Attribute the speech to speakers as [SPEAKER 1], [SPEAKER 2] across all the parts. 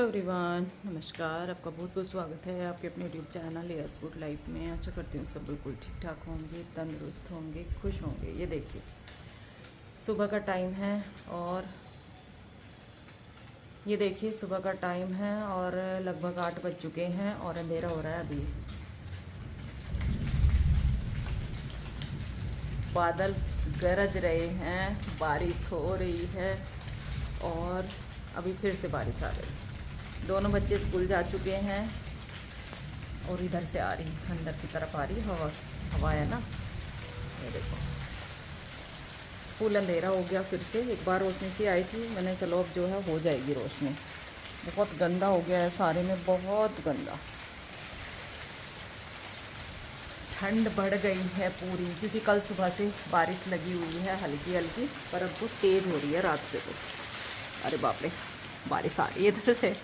[SPEAKER 1] Hello everyone, नमस्कार। आपका बहुत बहुत स्वागत है आपके अपने YouTube channel yes good life में। आशा करती हूँ सब बिल्कुल ठीक ठाक होंगे, तंदुरुस्त होंगे, खुश होंगे। ये देखिए सुबह का टाइम है और ये देखिए सुबह का टाइम है और लगभग 8 बज चुके हैं और अंधेरा हो रहा है। अभी बादल गरज रहे हैं, बारिश हो रही है और अभी फिर से बारिश आ रही है। दोनों बच्चे स्कूल जा चुके हैं और इधर से आ रही, अंदर की तरफ आ रही हवा। हवा है ना, ये देखो फुल अंधेरा हो गया। फिर से एक बार रोशनी सी आई थी, मैंने चलो अब जो है हो जाएगी रोशनी। बहुत गंदा हो गया है सारे में, बहुत गंदा। ठंड बढ़ गई है पूरी, क्योंकि कल सुबह से बारिश लगी हुई है हल्की हल्की, पर अब तो तेज़ हो रही है रात से तो। अरे बाप रे, बारिश आ रही है इधर से,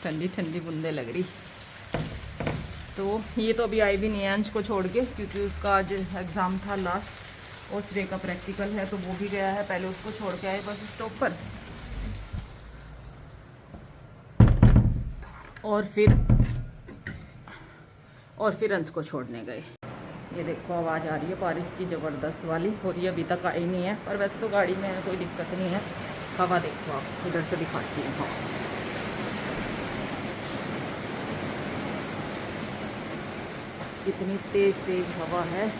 [SPEAKER 1] ठंडी ठंडी बूंदे लग रही। तो ये तो अभी आई भी नहीं है अंश को छोड़ के, क्योंकि उसका आज एग्ज़ाम था लास्ट और श्रेय का प्रैक्टिकल है, तो वो भी गया है। पहले उसको छोड़ के आए बस स्टॉप पर और फिर अंश को छोड़ने गए। ये देखो आवाज़ आ रही है बारिश की ज़बरदस्त वाली, और ये अभी तक आई नहीं है। पर वैसे तो गाड़ी में कोई दिक्कत नहीं है। हवा देखो, आप इधर से दिखाती हूँ। हाँ, कितनी तेज़ तेज़ हवा है।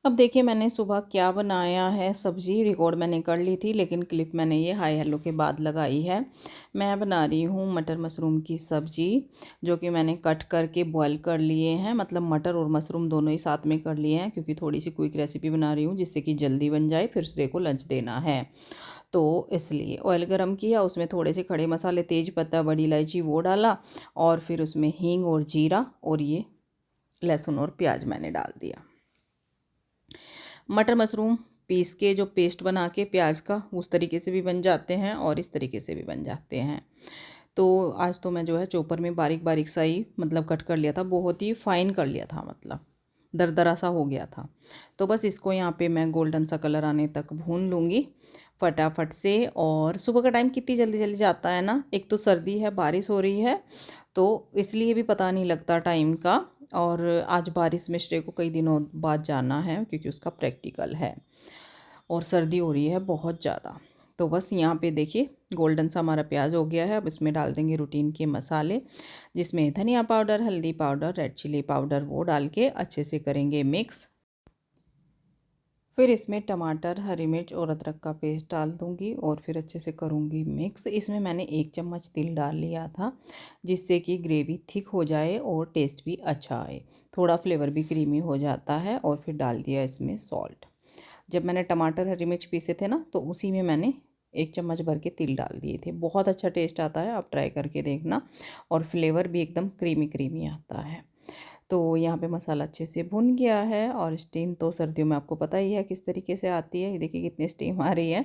[SPEAKER 1] अब देखिए मैंने सुबह क्या बनाया है। सब्ज़ी रिकॉर्ड मैंने कर ली थी, लेकिन क्लिप मैंने ये हाय हेलो के बाद लगाई है। मैं बना रही हूँ मटर मशरूम की सब्ज़ी, जो कि मैंने कट करके बॉईल कर लिए हैं। मतलब मटर और मशरूम दोनों ही साथ में कर लिए हैं, क्योंकि थोड़ी सी क्विक रेसिपी बना रही हूँ जिससे कि जल्दी बन जाए, फिर श्रेय को लंच देना है। तो इसलिए ऑयल गरम किया, उसमें थोड़े से खड़े मसाले, तेज पत्ता, बड़ी इलायची वो डाला, और फिर उसमें हींग और जीरा और ये लहसुन और प्याज मैंने डाल दिया। मटर मशरूम पीस के जो पेस्ट बना के प्याज का, उस तरीके से भी बन जाते हैं और इस तरीके से भी बन जाते हैं। तो आज तो मैं जो है चॉपर में बारीक बारीक सा ही मतलब कट कर लिया था, बहुत ही फाइन कर लिया था, मतलब दरदरा सा हो गया था। तो बस इसको यहाँ पे मैं गोल्डन सा कलर आने तक भून लूँगी फटाफट से। और सुबह का टाइम कितनी जल्दी जल्दी जाता है ना। एक तो सर्दी है, बारिश हो रही है, तो इसलिए भी पता नहीं लगता टाइम का। और आज बारिश में श्रेय को कई दिनों बाद जाना है, क्योंकि उसका प्रैक्टिकल है और सर्दी हो रही है बहुत ज़्यादा। तो बस यहाँ पे देखिए गोल्डन सा हमारा प्याज हो गया है। अब इसमें डाल देंगे रूटीन के मसाले, जिसमें धनिया पाउडर, हल्दी पाउडर, रेड चिली पाउडर, वो डाल के अच्छे से करेंगे मिक्स। फिर इसमें टमाटर, हरी मिर्च और अदरक का पेस्ट डाल दूंगी और फिर अच्छे से करूंगी मिक्स। इसमें मैंने 1 चम्मच तिल डाल लिया था, जिससे कि ग्रेवी थिक हो जाए और टेस्ट भी अच्छा आए, थोड़ा फ्लेवर भी क्रीमी हो जाता है। और फिर डाल दिया इसमें सॉल्ट। जब मैंने टमाटर, हरी मिर्च पीसे थे ना, तो उसी में मैंने 1 चम्मच भर के तिल डाल दिए थे। बहुत अच्छा टेस्ट आता है, आप ट्राई करके देखना। और फ्लेवर भी एकदम क्रीमी क्रीमी आता है। तो यहाँ पे मसाला अच्छे से भुन गया है। और स्टीम तो सर्दियों में आपको पता ही है किस तरीके से आती है। ये देखिए कितनी स्टीम आ रही है।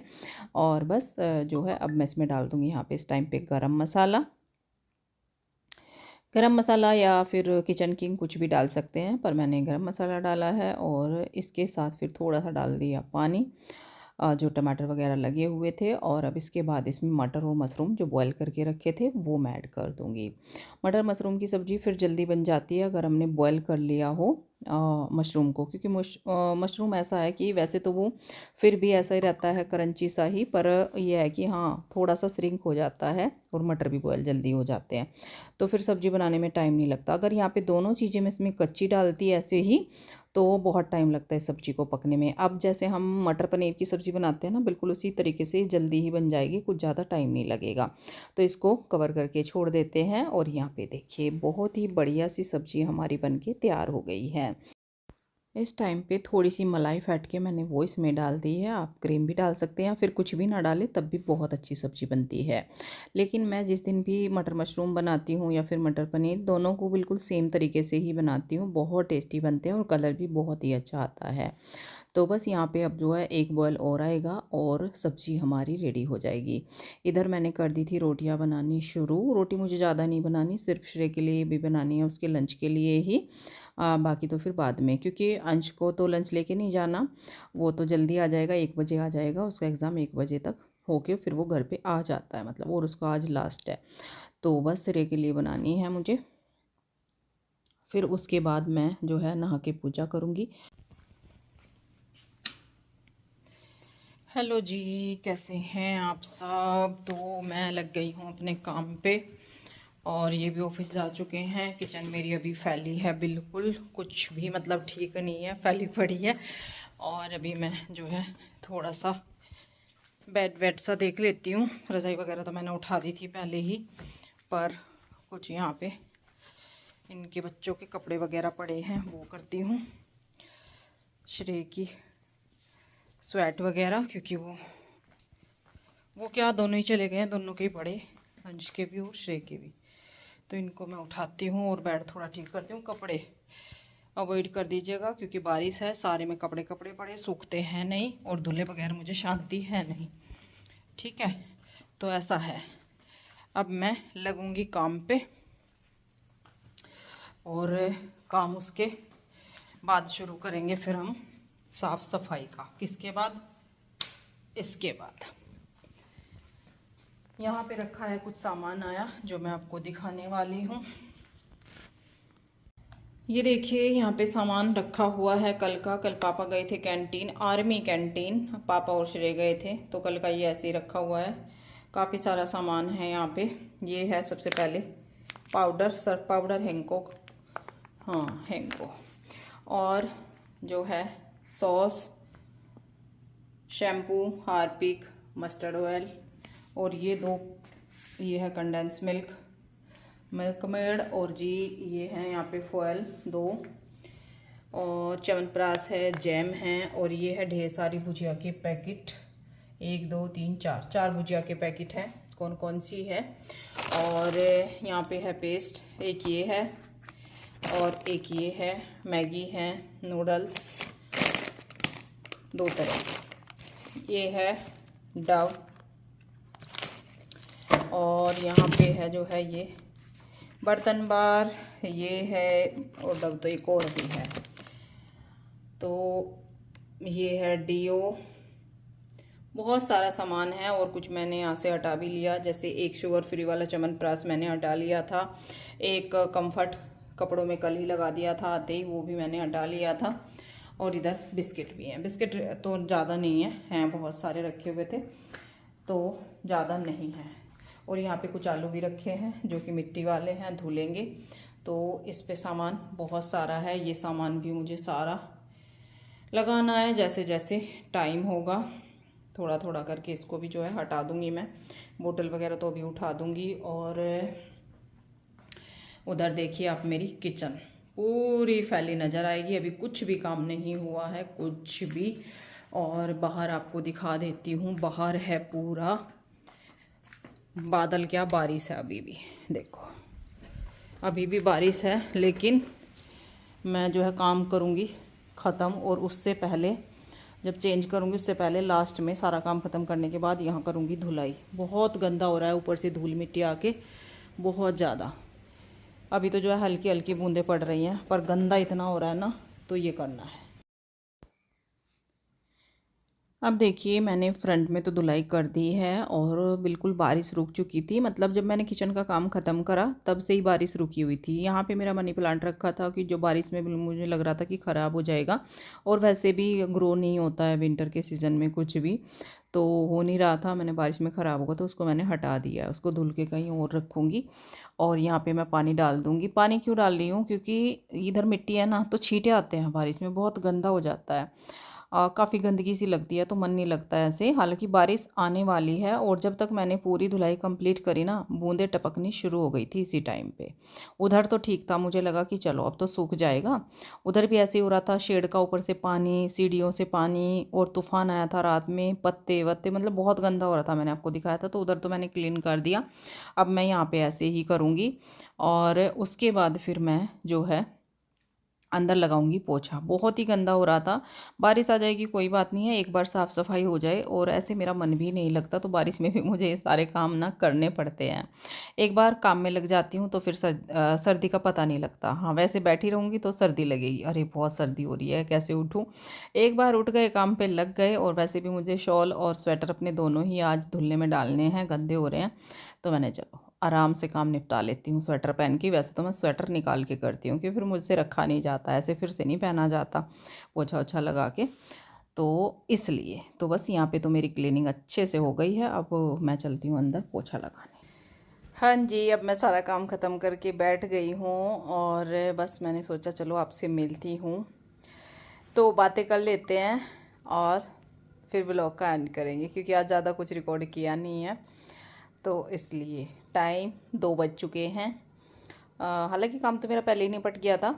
[SPEAKER 1] और बस जो है अब मैं इसमें डाल दूँगी यहाँ पे इस टाइम पे गरम मसाला। गरम मसाला या फिर किचन किंग कुछ भी डाल सकते हैं, पर मैंने गरम मसाला डाला है। और इसके साथ फिर थोड़ा सा डाल दिया पानी, जो टमाटर वगैरह लगे हुए थे। और अब इसके बाद इसमें मटर और मशरूम जो बॉईल करके रखे थे वो मैं ऐड कर दूँगी। मटर मशरूम की सब्ज़ी फिर जल्दी बन जाती है अगर हमने बॉईल कर लिया हो मशरूम को, क्योंकि मशरूम ऐसा है कि वैसे तो वो फिर भी ऐसा ही रहता है क्रंची सा ही, पर यह है कि हाँ थोड़ा सा श्रिंक हो जाता है और मटर भी बॉयल जल्दी हो जाते हैं, तो फिर सब्ज़ी बनाने में टाइम नहीं लगता। अगर यहाँ पे दोनों चीज़ें मैं इसमें कच्ची डालती ऐसे ही, तो बहुत टाइम लगता है सब्ज़ी को पकने में। अब जैसे हम मटर पनीर की सब्ज़ी बनाते हैं ना, बिल्कुल उसी तरीके से जल्दी ही बन जाएगी, कुछ ज़्यादा टाइम नहीं लगेगा। तो इसको कवर करके छोड़ देते हैं। और यहाँ पे देखिए बहुत ही बढ़िया सी सब्ज़ी हमारी बनके तैयार हो गई है। इस टाइम पे थोड़ी सी मलाई फेंट के मैंने वो इसमें डाल दी है। आप क्रीम भी डाल सकते हैं या फिर कुछ भी ना डालें, तब भी बहुत अच्छी सब्ज़ी बनती है। लेकिन मैं जिस दिन भी मटर मशरूम बनाती हूँ या फिर मटर पनीर, दोनों को बिल्कुल सेम तरीके से ही बनाती हूँ। बहुत टेस्टी बनते हैं और कलर भी बहुत ही अच्छा आता है। तो बस यहाँ पे अब जो है एक बॉयल और आएगा और सब्ज़ी हमारी रेडी हो जाएगी। इधर मैंने कर दी थी रोटियाँ बनानी शुरू। रोटी मुझे ज़्यादा नहीं बनानी, सिर्फ श्रेय के लिए भी बनानी है, उसके लंच के लिए ही। बाकी तो फिर बाद में, क्योंकि अंश को तो लंच लेके नहीं जाना, वो तो जल्दी आ जाएगा, 1 बजे आ जाएगा, उसका एग्ज़ाम 1 बजे तक होके फिर वो घर पे आ जाता है मतलब, और उसका आज लास्ट है। तो बस श्रेय के लिए बनानी है मुझे। फिर उसके बाद मैं जो है नहा के पूजा करूँगी। हेलो जी, कैसे हैं आप सब। तो मैं लग गई हूँ अपने काम पे और ये भी ऑफिस जा चुके हैं। किचन मेरी अभी फैली है, बिल्कुल कुछ भी मतलब ठीक नहीं है, फैली पड़ी है। और अभी मैं जो है थोड़ा सा बेड वेड सा देख लेती हूँ। रज़ाई वगैरह तो मैंने उठा दी थी पहले ही, पर कुछ यहाँ पे इनके बच्चों के कपड़े वगैरह पड़े हैं, वो करती हूँ। श्रेय की स्वेट वगैरह, क्योंकि वो क्या दोनों ही चले गए हैं, दोनों के ही पड़े, अंश के भी और श्रेय के भी। तो इनको मैं उठाती हूँ और बेड थोड़ा ठीक करती हूँ। कपड़े अवॉइड कर दीजिएगा, क्योंकि बारिश है, सारे में कपड़े पड़े, सूखते हैं नहीं, और धुले बगैर मुझे शांति है नहीं। ठीक है, तो ऐसा है। अब मैं लगूंगी काम पे, और काम उसके बाद शुरू करेंगे फिर हम साफ़ सफाई का। किसके बाद? इसके बाद। यहाँ पे रखा है, कुछ सामान आया जो मैं आपको दिखाने वाली हूँ। ये देखिए, यहाँ पे सामान रखा हुआ है कल का। कल पापा गए थे कैंटीन, आर्मी कैंटीन, पापा और श्रेय गए थे, तो कल का ये ऐसे ही रखा हुआ है। काफ़ी सारा सामान है यहाँ पे। ये है सबसे पहले पाउडर, सर्फ पाउडर, हेंको, हाँ हेंको, और जो है sauce, shampoo, Harpic, mustard oil, और ये है कंडेंस मिल्क, मिल्क मेड, और जी ये है यहाँ पे फॉयल 2, और च्यवनप्राश है, जैम है, और ये है ढेर सारी भुजिया के पैकेट, 1 2 3 4 भुजिया के पैकेट हैं। कौन कौन सी है। और यहाँ पे है पेस्ट, एक ये है और एक ये है। मैगी है, नूडल्स 2 तरह, ये है डव, और यहाँ पे है जो है ये बर्तन बार, ये है, और डव तो एक और भी है। तो ये है डीओ, बहुत सारा सामान है, और कुछ मैंने यहाँ से हटा भी लिया, जैसे एक शुगर फ्री वाला च्यवनप्राश मैंने हटा लिया था, एक कंफर्ट कपड़ों में कल ही लगा दिया था आते ही, वो भी मैंने हटा लिया था। और इधर बिस्किट भी हैं। बिस्किट तो ज़्यादा नहीं है, हैं बहुत सारे रखे हुए थे, तो ज़्यादा नहीं है। और यहाँ पे कुछ आलू भी रखे हैं जो कि मिट्टी वाले हैं, धुलेंगे। तो इस पे सामान बहुत सारा है, ये सामान भी मुझे सारा लगाना है। जैसे जैसे टाइम होगा थोड़ा थोड़ा करके इसको भी जो है हटा दूंगी मैं। बोतल वगैरह तो अभी उठा दूंगी। और उधर देखिए आप, मेरी किचन पूरी फैली नज़र आएगी। अभी कुछ भी काम नहीं हुआ है, कुछ भी। और बाहर आपको दिखा देती हूँ, बाहर है पूरा बादल, क्या बारिश है अभी भी, देखो अभी भी बारिश है। लेकिन मैं जो है काम करूँगी ख़त्म, और उससे पहले जब चेंज करूँगी उससे पहले लास्ट में सारा काम ख़त्म करने के बाद यहाँ करूँगी धुलाई। बहुत गंदा हो रहा है, ऊपर से धूल मिट्टी आके बहुत ज़्यादा। अभी तो जो है हल्की हल्की बूंदें पड़ रही हैं, पर गंदा इतना हो रहा है ना, तो ये करना है। अब देखिए, मैंने फ्रंट में तो धुलाई कर दी है, और बिल्कुल बारिश रुक चुकी थी। मतलब जब मैंने किचन का काम ख़त्म करा तब से ही बारिश रुकी हुई थी। यहाँ पे मेरा मनी प्लांट रखा था कि जो बारिश में मुझे लग रहा था कि ख़राब हो जाएगा, और वैसे भी ग्रो नहीं होता है विंटर के सीज़न में कुछ भी, तो हो नहीं रहा था। मैंने बारिश में ख़राब होगा तो उसको मैंने हटा दिया है, उसको धुल के कहीं और रखूँगी। और यहाँ पे मैं पानी डाल दूँगी। पानी क्यों डाल रही हूँ? क्योंकि इधर मिट्टी है ना, तो छींटे आते हैं बारिश में, बहुत गंदा हो जाता है, काफ़ी गंदगी सी लगती है, तो मन नहीं लगता है ऐसे। हालांकि बारिश आने वाली है, और जब तक मैंने पूरी धुलाई कंप्लीट करी ना, बूंदें टपकनी शुरू हो गई थी इसी टाइम पे। उधर तो ठीक था, मुझे लगा कि चलो अब तो सूख जाएगा। उधर भी ऐसे ही हो रहा था, शेड का ऊपर से पानी, सीढ़ियों से पानी, और तूफान आया था रात में, पत्ते वत्ते, मतलब बहुत गंदा हो रहा था। मैंने आपको दिखाया था, तो उधर तो मैंने क्लीन कर दिया। अब मैं यहाँ पर ऐसे ही करूँगी, और उसके बाद फिर मैं जो है अंदर लगाऊंगी पोछा। बहुत ही गंदा हो रहा था। बारिश आ जाएगी कोई बात नहीं है, एक बार साफ़ सफाई हो जाए, और ऐसे मेरा मन भी नहीं लगता, तो बारिश में भी मुझे ये सारे काम ना करने पड़ते हैं। एक बार काम में लग जाती हूँ तो फिर सर्दी का पता नहीं लगता। हाँ, वैसे बैठी रहूँगी तो सर्दी लगेगी, अरे बहुत सर्दी हो रही है, कैसे उठूँ। एक बार उठ गए, काम पे लग गए। और वैसे भी मुझे शॉल और स्वेटर अपने दोनों ही आज धुलने में डालने हैं, गंदे हो रहे हैं। तो मैंने चलो आराम से काम निपटा लेती हूँ स्वेटर पहन के। वैसे तो मैं स्वेटर निकाल के करती हूँ, क्योंकि फिर मुझसे रखा नहीं जाता, ऐसे फिर से नहीं पहना जाता पोछा ओछा लगा के। तो इसलिए तो बस यहाँ पे तो मेरी क्लीनिंग अच्छे से हो गई है। अब मैं चलती हूँ अंदर पोछा लगाने। हाँ जी, अब मैं सारा काम ख़त्म करके बैठ गई हूँ, और बस मैंने सोचा चलो आपसे मिलती हूँ, तो बातें कर लेते हैं, और फिर ब्लॉग का एंड करेंगे, क्योंकि आज ज़्यादा कुछ रिकॉर्ड किया नहीं है। तो इसलिए टाइम 2 बज चुके हैं। हालांकि काम तो मेरा पहले ही निपट गया था,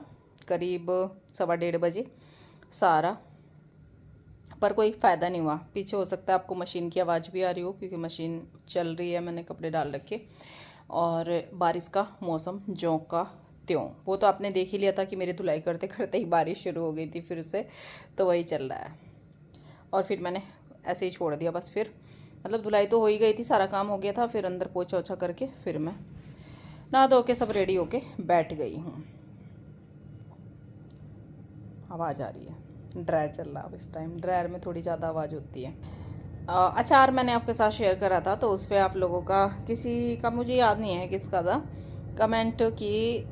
[SPEAKER 1] करीब 1:15 बजे सारा, पर कोई फ़ायदा नहीं हुआ। पीछे हो सकता है आपको मशीन की आवाज़ भी आ रही हो, क्योंकि मशीन चल रही है, मैंने कपड़े डाल रखे। और बारिश का मौसम ज्यों का त्यों, वो तो आपने देख ही लिया था कि मेरी धुलाई करते करते ही बारिश शुरू हो गई थी फिर से, तो वही चल रहा है। और फिर मैंने ऐसे ही छोड़ दिया बस। फिर मतलब धुलाई तो हो ही गई थी, सारा काम हो गया था। फिर अंदर पोछा ओछा करके फिर मैं नहा धो के सब रेडी होके बैठ गई हूँ। आवाज़ आ रही है, ड्रायर चल रहा है इस टाइम, ड्रायर में थोड़ी ज़्यादा आवाज़ होती है। अचार मैंने आपके साथ शेयर करा था, तो उस पर आप लोगों का, किसी का मुझे याद नहीं है किसका था, कमेंट कि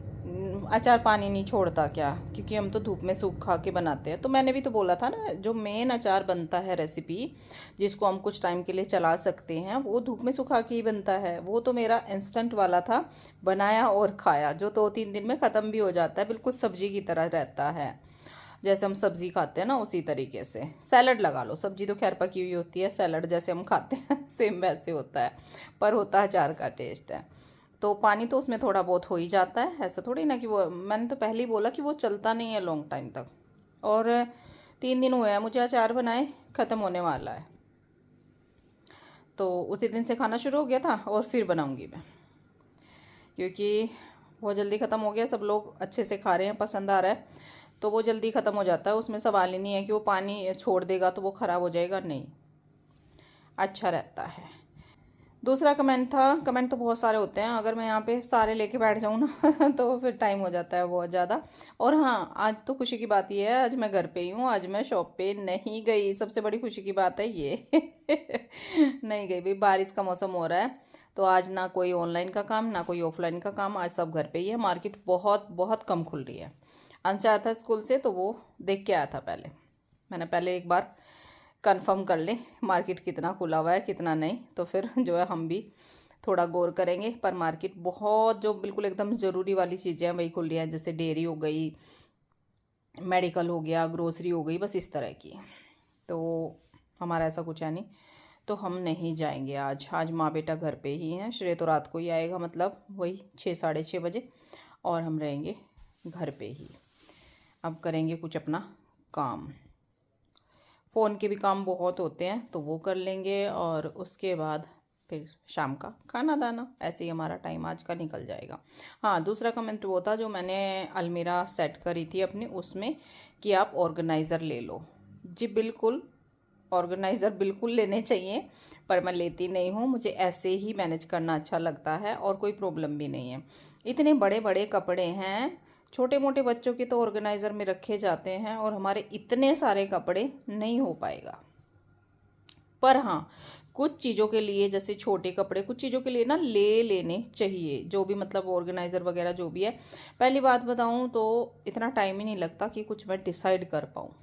[SPEAKER 1] अचार पानी नहीं छोड़ता क्या, क्योंकि हम तो धूप में सूखा के बनाते हैं। तो मैंने भी तो बोला था ना, जो मेन अचार बनता है रेसिपी, जिसको हम कुछ टाइम के लिए चला सकते हैं, वो धूप में सुखा के ही बनता है। वो तो मेरा इंस्टेंट वाला था, बनाया और खाया, जो 2-3 दिन में ख़त्म भी हो जाता है, बिल्कुल सब्जी की तरह रहता है। जैसे हम सब्ज़ी खाते हैं ना, उसी तरीके से। सैलड लगा लो, सब्ज़ी तो खैर पकी हुई होती है, सैलड जैसे हम खाते हैं सेम वैसे होता है, पर होता है अचार का टेस्ट है। तो पानी तो उसमें थोड़ा बहुत हो ही जाता है, ऐसा थोड़ी ना कि वो, मैंने तो पहले ही बोला कि वो चलता नहीं है लॉन्ग टाइम तक। और 3 दिन हुए हैं मुझे अचार बनाए, ख़त्म होने वाला है। तो उसी दिन से खाना शुरू हो गया था, और फिर बनाऊंगी मैं, क्योंकि बहुत जल्दी ख़त्म हो गया, सब लोग अच्छे से खा रहे हैं, पसंद आ रहा है, तो वो जल्दी ख़त्म हो जाता है। उसमें सवाल ही नहीं है कि वो पानी छोड़ देगा तो वो ख़राब हो जाएगा, नहीं, अच्छा रहता है। दूसरा कमेंट था, कमेंट तो बहुत सारे होते हैं, अगर मैं यहाँ पे सारे लेके बैठ जाऊँ ना तो फिर टाइम हो जाता है बहुत ज़्यादा। और हाँ, आज तो खुशी की बात ये है, आज मैं घर पे ही हूँ, आज मैं शॉप पे नहीं गई, सबसे बड़ी खुशी की बात है ये नहीं गई भाई, बारिश का मौसम हो रहा है, तो आज ना कोई ऑनलाइन का काम ना कोई ऑफलाइन का काम, आज सब घर पे ही है। मार्केट बहुत बहुत कम खुल रही है। अंश आया था स्कूल से, तो वो देख के आया था पहले, मैंने पहले एक बार कंफर्म कर ले मार्केट कितना खुला हुआ है कितना नहीं, तो फिर जो है हम भी थोड़ा गौर करेंगे। पर मार्केट बहुत, जो बिल्कुल एकदम ज़रूरी वाली चीज़ें हैं वही खुल रही हैं, जैसे डेयरी हो गई, मेडिकल हो गया, ग्रोसरी हो गई, बस इस तरह की। तो हमारा ऐसा कुछ है नहीं, तो हम नहीं जाएंगे आज। आज माँ बेटा घर पे ही हैं, श्रेय तो रात को ही आएगा, मतलब वही 6-6:30 बजे, और हम रहेंगे घर पे ही। अब करेंगे कुछ अपना काम, फ़ोन के भी काम बहुत होते हैं तो वो कर लेंगे, और उसके बाद फिर शाम का खाना दाना, ऐसे ही हमारा टाइम आज का निकल जाएगा। हाँ, दूसरा कमेंट वो था जो मैंने अलमीरा सेट करी थी अपनी, उसमें कि आप ऑर्गेनाइज़र ले लो। जी बिल्कुल, ऑर्गेनाइज़र बिल्कुल लेने चाहिए, पर मैं लेती नहीं हूँ, मुझे ऐसे ही मैनेज करना अच्छा लगता है, और कोई प्रॉब्लम भी नहीं है। इतने बड़े बड़े कपड़े हैं, छोटे मोटे बच्चों के तो ऑर्गेनाइज़र में रखे जाते हैं, और हमारे इतने सारे कपड़े नहीं हो पाएगा। पर हाँ, कुछ चीज़ों के लिए, जैसे छोटे कपड़े, कुछ चीज़ों के लिए ना ले लेने चाहिए, जो भी मतलब ऑर्गेनाइज़र वगैरह जो भी है। पहली बात बताऊँ तो इतना टाइम ही नहीं लगता कि कुछ मैं डिसाइड कर पाऊँ,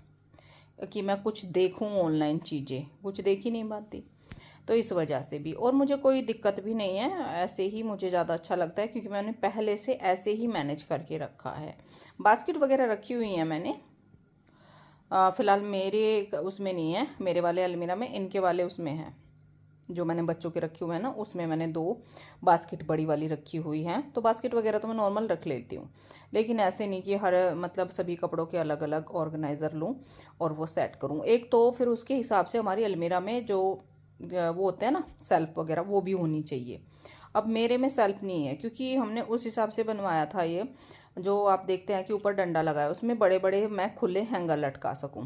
[SPEAKER 1] कि मैं कुछ देखूँ ऑनलाइन चीज़ें, कुछ देख ही नहीं पाती, तो इस वजह से भी। और मुझे कोई दिक्कत भी नहीं है, ऐसे ही मुझे ज़्यादा अच्छा लगता है, क्योंकि मैंने पहले से ऐसे ही मैनेज करके रखा है। बास्केट वगैरह रखी हुई हैं मैंने, फ़िलहाल मेरे उसमें नहीं है, मेरे वाले अलमीरा में, इनके वाले उसमें है, जो मैंने बच्चों के रखे हुए हैं ना, उसमें मैंने 2 बास्केट बड़ी वाली रखी हुई हैं। तो बास्केट वगैरह तो मैं नॉर्मल रख लेती हूँ, लेकिन ऐसे नहीं कि हर मतलब सभी कपड़ों के अलग अलग ऑर्गेनाइज़र लूँ और वो सेट करूँ। एक तो फिर उसके हिसाब से हमारी अलमीरा में जो वो होते हैं ना सेल्फ वगैरह, वो भी होनी चाहिए। अब मेरे में सेल्फ नहीं है, क्योंकि हमने उस हिसाब से बनवाया था ये, जो आप देखते हैं कि ऊपर डंडा लगा है उसमें बड़े बड़े मैं खुले हैंगर लटका सकूं।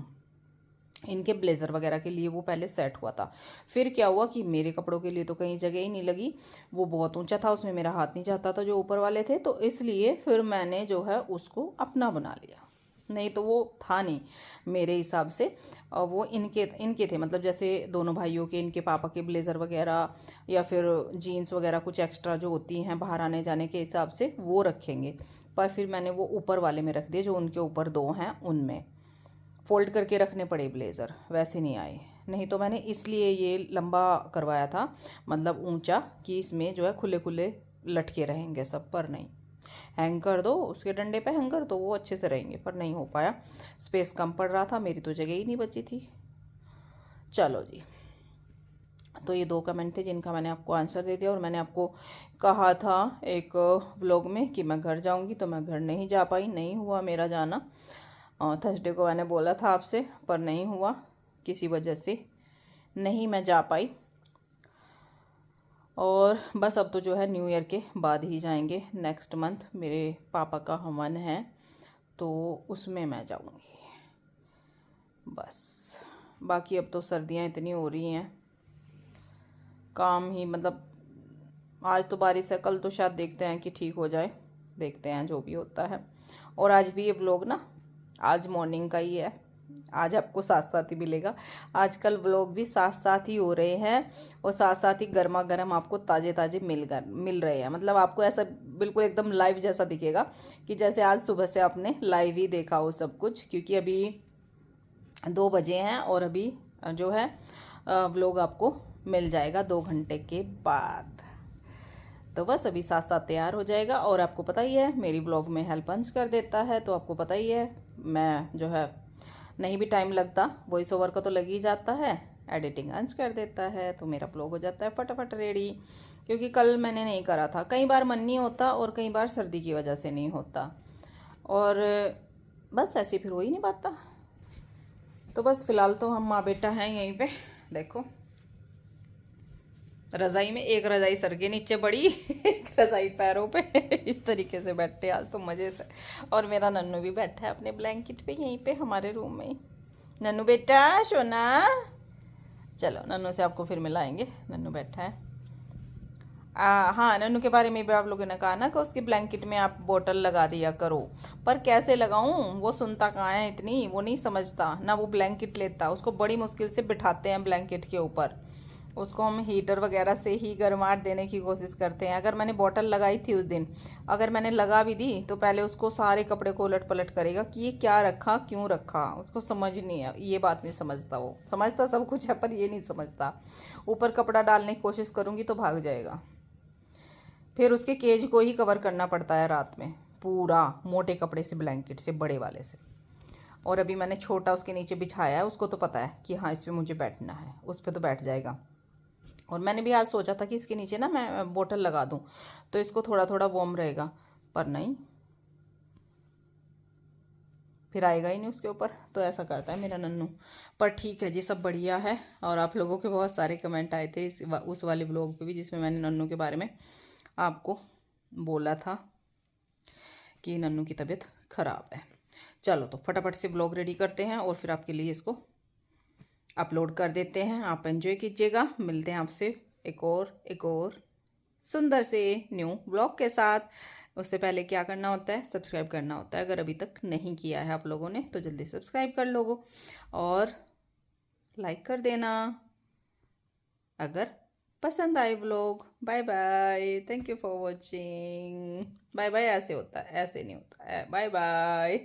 [SPEAKER 1] इनके ब्लेज़र वगैरह के लिए वो पहले सेट हुआ था। फिर क्या हुआ कि मेरे कपड़ों के लिए तो कहीं जगह ही नहीं लगी, वो बहुत ऊंचा था, उसमें मेरा हाथ नहीं जाता था जो ऊपर वाले थे, तो इसलिए फिर मैंने जो है उसको अपना बना लिया। नहीं तो वो था नहीं मेरे हिसाब से। और वो इनके इनके थे, मतलब जैसे दोनों भाइयों के, इनके पापा के ब्लेज़र वगैरह या फिर जीन्स वगैरह कुछ एक्स्ट्रा जो होती हैं बाहर आने जाने के हिसाब से वो रखेंगे। पर फिर मैंने वो ऊपर वाले में रख दिए, जो उनके ऊपर दो हैं उनमें फ़ोल्ड करके रखने पड़े ब्लेज़र, वैसे नहीं आए। नहीं तो मैंने इसलिए ये लंबा करवाया था, मतलब ऊंचा, कि इसमें जो है खुले खुले लटके रहेंगे सब, पर नहीं। हैंग कर दो उसके डंडे पे, हैंग कर दो वो अच्छे से रहेंगे, पर नहीं हो पाया, स्पेस कम पड़ रहा था, मेरी तो जगह ही नहीं बची थी। चलो जी, तो ये 2 कमेंट थे जिनका मैंने आपको आंसर दे दिया। और मैंने आपको कहा था एक व्लॉग में कि मैं घर जाऊंगी, तो मैं घर नहीं जा पाई, नहीं हुआ मेरा जाना। थर्सडे को मैंने बोला था आपसे, पर नहीं हुआ, किसी वजह से नहीं मैं जा पाई। और बस अब तो जो है न्यू ईयर के बाद ही जाएंगे, नेक्स्ट मंथ मेरे पापा का हवन है, तो उसमें मैं जाऊंगी बस। बाकी अब तो सर्दियां इतनी हो रही हैं, काम ही, मतलब आज तो बारिश है, कल तो शायद देखते हैं कि ठीक हो जाए, देखते हैं जो भी होता है। और आज भी ये व्लॉग ना आज मॉर्निंग का ही है, आज आपको साथ साथ ही मिलेगा। आजकल व्लॉग भी साथ साथ ही हो रहे हैं, और साथ साथ ही गर्मा गर्म आपको ताज़े ताज़े मिल रहे हैं। मतलब आपको ऐसा बिल्कुल एकदम लाइव जैसा दिखेगा, कि जैसे आज सुबह से आपने लाइव ही देखा हो सब कुछ। क्योंकि अभी 2 बजे हैं और अभी जो है व्लॉग आपको मिल जाएगा 2 घंटे के बाद। तो बस अभी साथ साथ तैयार हो जाएगा। और आपको पता ही है मेरी ब्लॉग में हेल्प अंश कर देता है, तो आपको पता ही है मैं जो है नहीं भी टाइम लगता, वॉइस ओवर का तो लग ही जाता है, एडिटिंग अंश कर देता है, तो मेरा ब्लॉग हो जाता है फटाफट रेडी। क्योंकि कल मैंने नहीं करा था, कई बार मन नहीं होता और कई बार सर्दी की वजह से नहीं होता, और बस ऐसे फिर हो ही नहीं पाता। तो बस फिलहाल तो हम माँ बेटा हैं यहीं पे, देखो रज़ाई में, एक रज़ाई सर के नीचे बड़ी एक रज़ाई पैरों पे इस तरीके से बैठे आज तो मज़े से। और मेरा नन्नू भी बैठा है अपने ब्लैंकेट पे यहीं पे हमारे रूम में ही। नन्नू बेटा सोना, चलो नन्नू से आपको फिर मिलाएंगे, नन्नू बैठा है। हाँ, नन्नू के बारे में भी आप लोगों ने कहा ना कि उसकी ब्लैंकेट में आप बोतल लगा दिया करो, पर कैसे लगाऊं, वो सुनता कहाँ है इतनी, वो नहीं समझता ना, वो ब्लैंकेट लेता, उसको बड़ी मुश्किल से बिठाते हैं ब्लैंकेट के ऊपर। उसको हम हीटर वगैरह से ही गर्माहट देने की कोशिश करते हैं। अगर मैंने बॉटल लगाई थी उस दिन, अगर मैंने लगा भी दी, तो पहले उसको सारे कपड़े को उलट पलट करेगा कि ये क्या रखा, क्यों रखा, उसको समझ नहीं है, ये बात नहीं समझता। वो समझता सब कुछ है, पर ये नहीं समझता। ऊपर कपड़ा डालने की कोशिश करूँगी तो भाग जाएगा। फिर उसके केज को ही कवर करना पड़ता है रात में पूरा, मोटे कपड़े से, ब्लैंकेट से, बड़े वाले से। और अभी मैंने छोटा उसके नीचे बिछाया है, उसको तो पता है कि हाँ इस पर मुझे बैठना है, उस पर तो बैठ जाएगा। और मैंने भी आज सोचा था कि इसके नीचे ना मैं बोतल लगा दूं, तो इसको थोड़ा थोड़ा वार्म रहेगा, पर नहीं, फिर आएगा ही नहीं उसके ऊपर, तो ऐसा करता है मेरा नन्नू। पर ठीक है जी, सब बढ़िया है। और आप लोगों के बहुत सारे कमेंट आए थे उस वाले ब्लॉग पे भी, जिसमें मैंने नन्नू के बारे में आपको बोला था कि नन्नू की तबीयत ख़राब है। चलो तो फटाफट से ब्लॉग रेडी करते हैं और फिर आपके लिए इसको अपलोड कर देते हैं। आप एंजॉय कीजिएगा, मिलते हैं आपसे एक और सुंदर से न्यू ब्लॉग के साथ। उससे पहले क्या करना होता है, सब्सक्राइब करना होता है। अगर अभी तक नहीं किया है आप लोगों ने तो जल्दी सब्सक्राइब कर लो और लाइक कर देना अगर पसंद आए blog. Bye bye, thank you for watching. Bye bye ऐसे होता है, ऐसे नहीं होता है। Bye bye.